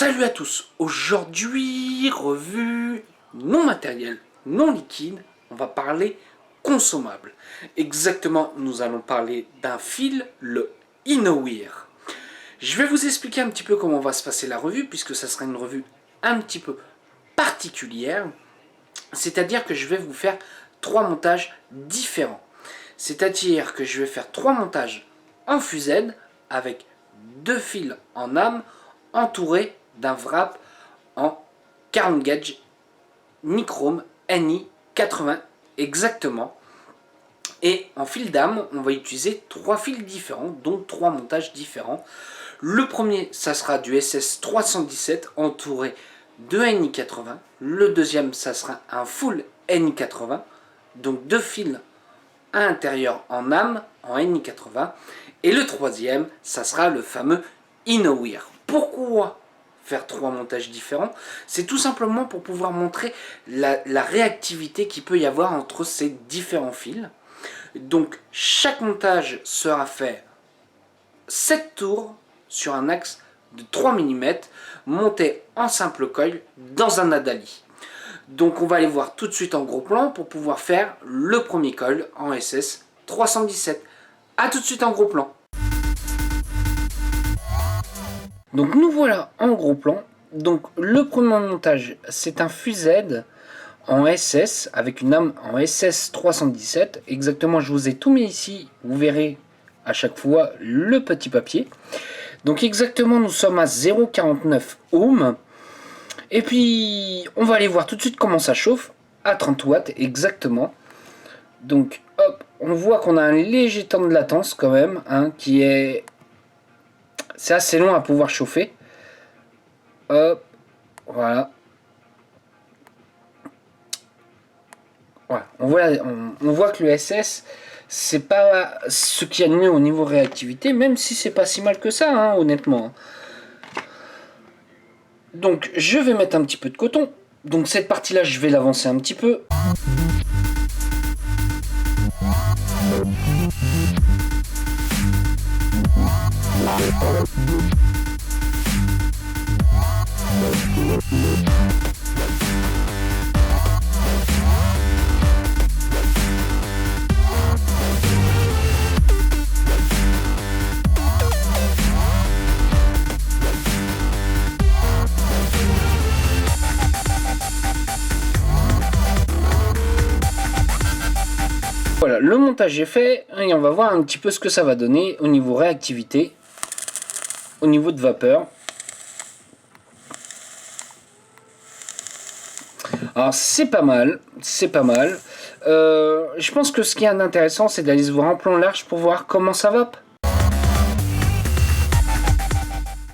Salut à tous, aujourd'hui, revue non matérielle, non liquide, on va parler consommable. Exactement, nous allons parler d'un fil, le Innowear. Je vais vous expliquer un petit peu comment va se passer la revue, puisque ça sera une revue un petit peu particulière. C'est-à-dire que je vais vous faire 3 montages différents. C'est-à-dire que je vais faire 3 montages en fusée avec 2 fils en âme entourés d'un wrap en 40 gauge Nichrome NI 80 exactement. Et en fil d'âme, on va utiliser 3 fils différents, donc 3 montages différents. Le premier, ça sera du SS 317 entouré de NI 80. Le deuxième, ça sera un full NI 80, donc 2 fils à l'intérieur en âme, en NI 80. Et le troisième, ça sera le fameux Innowear. Pourquoi faire 3 montages différents? C'est tout simplement pour pouvoir montrer la réactivité qu'il peut y avoir entre ces différents fils. Donc chaque montage sera fait 7 tours sur un axe de 3 mm monté en simple coil dans un Adali. Donc on va aller voir tout de suite en gros plan pour pouvoir faire le premier col en SS 317. A tout de suite en gros plan. Donc nous voilà en gros plan. Donc le premier montage, c'est un fused en SS avec une âme en SS 317. Exactement, je vous ai tout mis ici. Vous verrez à chaque fois le petit papier. Donc exactement, nous sommes à 0,49 ohms. Et puis, on va aller voir tout de suite comment ça chauffe à 30 watts exactement. Donc, hop, on voit qu'on a un léger temps de latence quand même, hein, qui est... C'est assez long à pouvoir chauffer. Hop, voilà. Voilà. On voit que le SS, c'est pas ce qu'il y a de mieux au niveau réactivité, même si c'est pas si mal que ça, hein, honnêtement. Donc je vais mettre un petit peu de coton. Donc cette partie là je vais l'avancer un petit peu. Voilà, le montage est fait et on va voir un petit peu ce que ça va donner au niveau réactivité, au niveau de vapeur. Alors c'est pas mal, c'est pas mal. Je pense que ce qui est intéressant, c'est d'aller se voir en plan large pour voir comment ça va.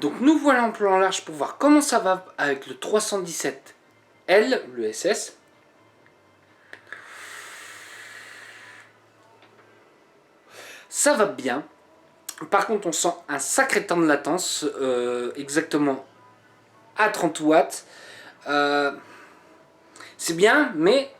Donc nous voilà en plan large pour voir comment ça va avec le 317L, le SS. Ça va bien. Par contre, on sent un sacré temps de latence, exactement à 30 watts. C'est bien, mais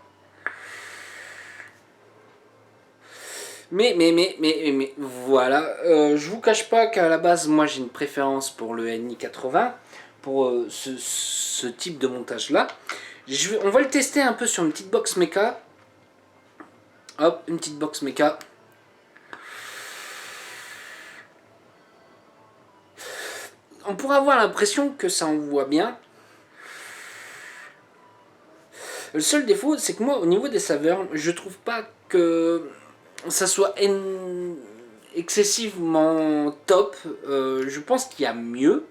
voilà. Je vous cache pas qu'à la base, moi j'ai une préférence pour le NI 80, pour ce type de montage là. On va le tester un peu sur une petite box mecha. Hop, une petite box mecha. On pourrait avoir l'impression que ça envoie bien. Le seul défaut, c'est que moi, au niveau des saveurs, je trouve pas que ça soit excessivement top. Je pense qu'il y a mieux.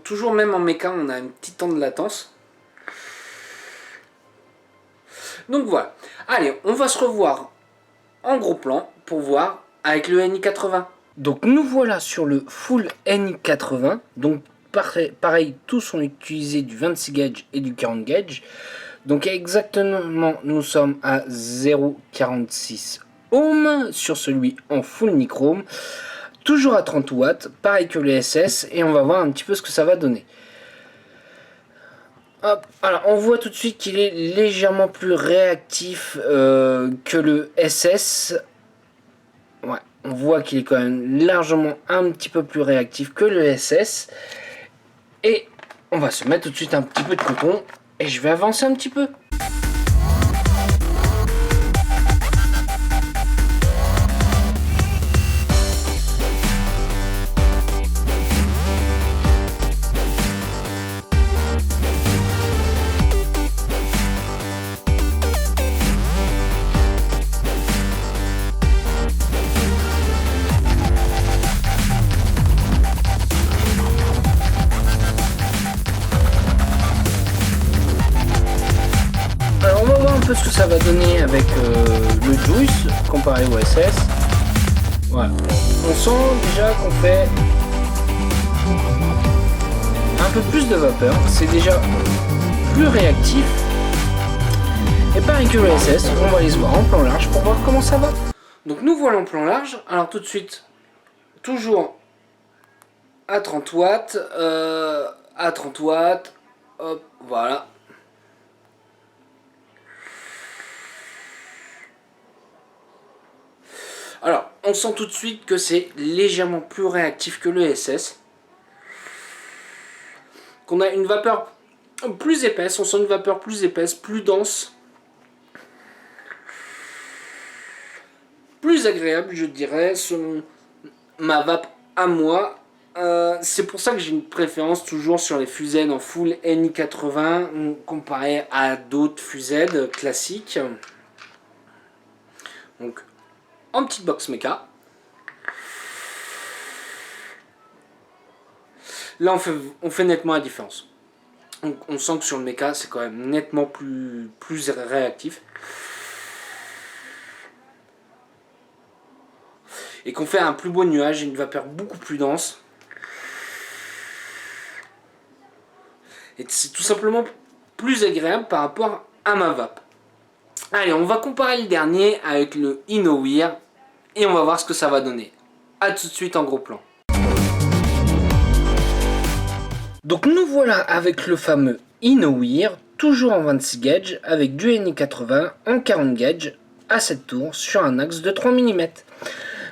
Toujours même en méca, on a un petit temps de latence. Donc voilà. Allez, on va se revoir en gros plan pour voir avec le NI 80. Donc nous voilà sur le full NI 80. Donc pareil, tous ont utilisé du 26 gauge et du 40 gauge. Donc exactement, nous sommes à 0,46 ohms sur celui en full nichrome. Toujours à 30 watts, pareil que le SS. Et on va voir un petit peu ce que ça va donner. Hop, alors on voit tout de suite qu'il est légèrement plus réactif que le SS. Ouais, on voit qu'il est quand même largement un petit peu plus réactif que le SS. Et on va se mettre tout de suite un petit peu de coton. Et je vais avancer un petit peu. Alors on va voir un peu ce que ça va donner avec le Juice comparé au SS. Voilà. On sent déjà qu'on fait un peu plus de vapeur. C'est déjà plus réactif. Et pareil que le SS, on va aller se voir en plan large pour voir comment ça va. Donc nous voilà en plan large. Alors tout de suite, toujours à 30 watts. À 30 watts. Hop, voilà. Alors, on sent tout de suite que c'est légèrement plus réactif que le SS. Qu'on a une vapeur plus épaisse, on sent une vapeur plus épaisse, plus dense. Plus agréable, je dirais, selon ma vape à moi. C'est pour ça que j'ai une préférence toujours sur les fusées en full NI80 comparé à d'autres fusées classiques. Donc, en petite box méca. Là, on fait nettement la différence. On sent que sur le méca, c'est quand même nettement plus réactif. Et qu'on fait un plus beau nuage, une vapeur beaucoup plus dense. Et c'est tout simplement plus agréable par rapport à ma vape. Allez, on va comparer le dernier avec le Innowear et on va voir ce que ça va donner. A tout de suite en gros plan. Donc nous voilà avec le fameux Innowear, toujours en 26 gauge, avec du NI80 en 40 gauge à 7 tours sur un axe de 3 mm.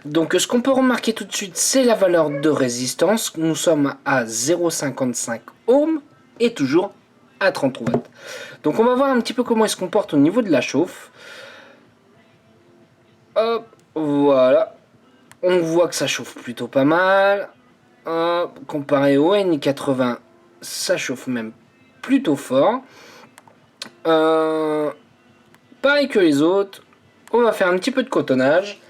Donc ce qu'on peut remarquer tout de suite, c'est la valeur de résistance. Nous sommes à 0,55 ohms et toujours à 30 watts. Donc on va voir un petit peu comment il se comporte au niveau de la chauffe. Hop, voilà. On voit que ça chauffe plutôt pas mal. Hop, comparé au NI80, ça chauffe même plutôt fort. Pareil que les autres. On va faire un petit peu de cotonnage.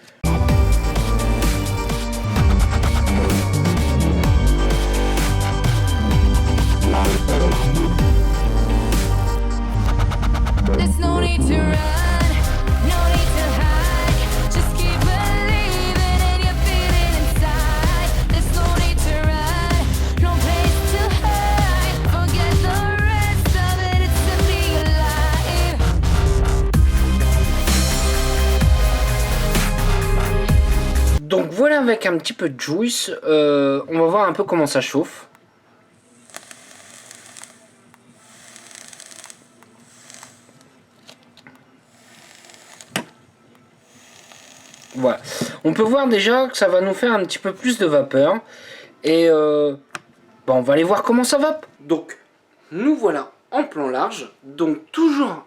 Donc voilà, avec un petit peu de juice, on va voir un peu comment ça chauffe. Voilà. On peut voir déjà que ça va nous faire un petit peu plus de vapeur. Et on va aller voir comment ça va. Donc nous voilà en plan large. Donc toujours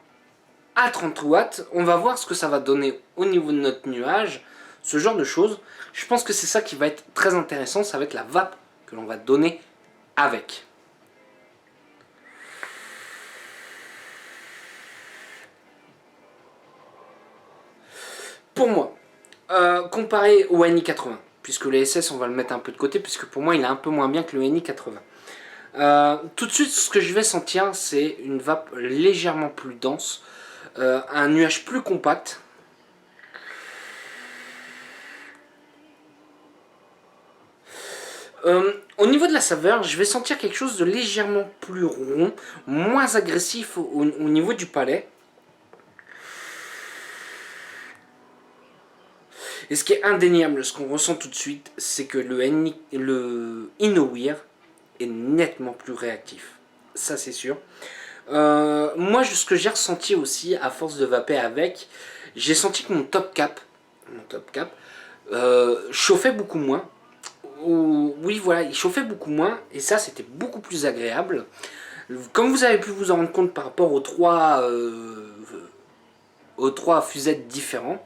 à 30 watts. On va voir ce que ça va donner au niveau de notre nuage. Ce genre de choses. Je pense que c'est ça qui va être très intéressant. Ça va être la vape que l'on va donner avec. Pour moi, comparé au NI80, puisque le SS on va le mettre un peu de côté, puisque pour moi il est un peu moins bien que le NI80. Tout de suite, ce que je vais sentir, c'est une vape légèrement plus dense, un nuage plus compact. Au niveau de la saveur, je vais sentir quelque chose de légèrement plus rond, moins agressif au niveau du palais. Et ce qui est indéniable, ce qu'on ressent tout de suite, c'est que le Innowear est nettement plus réactif. Ça, c'est sûr. Moi, ce que j'ai ressenti aussi, à force de vaper avec, j'ai senti que mon top cap chauffait beaucoup moins. oui, voilà, il chauffait beaucoup moins et ça c'était beaucoup plus agréable. Comme vous avez pu vous en rendre compte par rapport aux trois fusettes différents,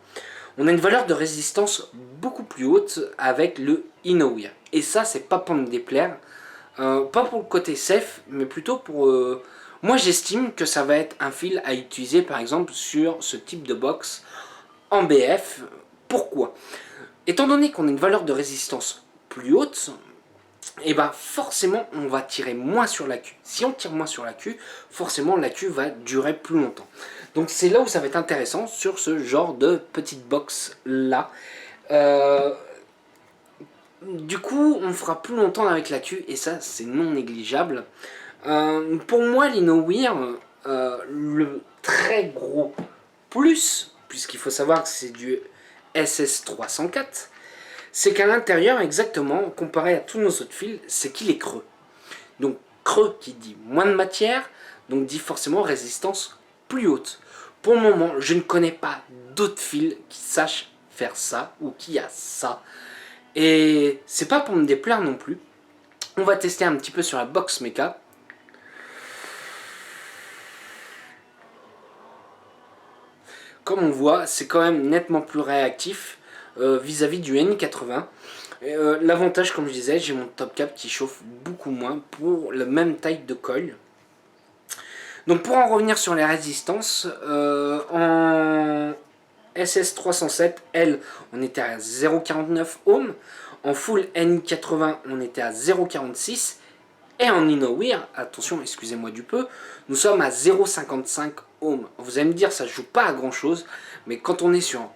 on a une valeur de résistance beaucoup plus haute avec le Inouïa. Et ça, c'est pas pour me déplaire, pas pour le côté safe, mais plutôt pour... moi, j'estime que ça va être un fil à utiliser, par exemple, sur ce type de box en BF. Pourquoi? Étant donné qu'on a une valeur de résistance plus haute, et ben forcément on va tirer moins sur la queue. Si on tire moins sur la queue, forcément la queue va durer plus longtemps. Donc c'est là où ça va être intéressant sur ce genre de petite box là. Du coup on fera plus longtemps avec la queue et ça c'est non négligeable. Pour moi l'Inowir, le très gros plus, puisqu'il faut savoir que c'est du SS304, c'est qu'à l'intérieur, exactement, comparé à tous nos autres fils, c'est qu'il est creux. Donc creux qui dit moins de matière, donc dit forcément résistance plus haute. Pour le moment, je ne connais pas d'autres fils qui sachent faire ça, ou qui a ça. Et c'est pas pour me déplaire non plus. On va tester un petit peu sur la box mecha. Comme on voit, c'est quand même nettement plus réactif vis-à-vis du N80. L'avantage, comme je disais, j'ai mon top cap qui chauffe beaucoup moins pour la même taille de coil. Donc pour en revenir sur les résistances, en SS307, L, on était à 0,49 ohms. En full N80, on était à 0,46. Et en Inowir, attention, excusez-moi du peu, nous sommes à 0,55 ohms. Vous allez me dire, ça ne joue pas à grand chose, mais quand on est sur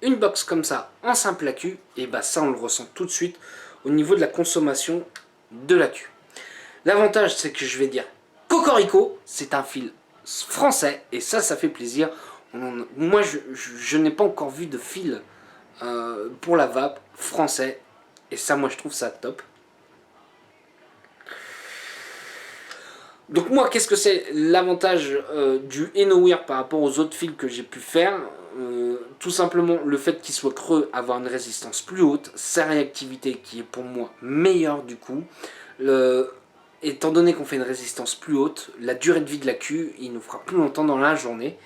une box comme ça, en simple accu, et bah ça on le ressent tout de suite au niveau de la consommation de l'accu. L'avantage, c'est que je vais dire Cocorico, c'est un fil français, et ça fait plaisir. Moi, je n'ai pas encore vu de fil pour la vape français, et ça, moi, je trouve ça top. Donc moi, qu'est-ce que c'est l'avantage du Inowir par rapport aux autres fils que j'ai pu faire? Tout simplement le fait qu'il soit creux, avoir une résistance plus haute, sa réactivité qui est pour moi meilleure du coup. Étant donné qu'on fait une résistance plus haute, la durée de vie de la queue, il nous fera plus longtemps dans la journée.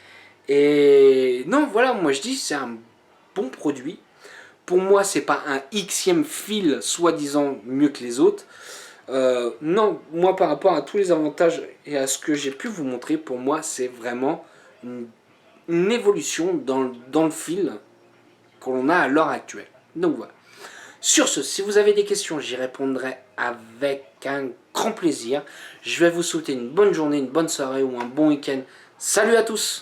Et non, voilà, moi je dis c'est un bon produit. Pour moi, c'est pas un xème fil soi-disant mieux que les autres. Non, moi par rapport à tous les avantages et à ce que j'ai pu vous montrer, pour moi c'est vraiment une évolution dans le fil qu'on a à l'heure actuelle. Donc voilà. Sur ce, si vous avez des questions, j'y répondrai avec un grand plaisir. Je vais vous souhaiter une bonne journée, une bonne soirée ou un bon week-end. Salut à tous!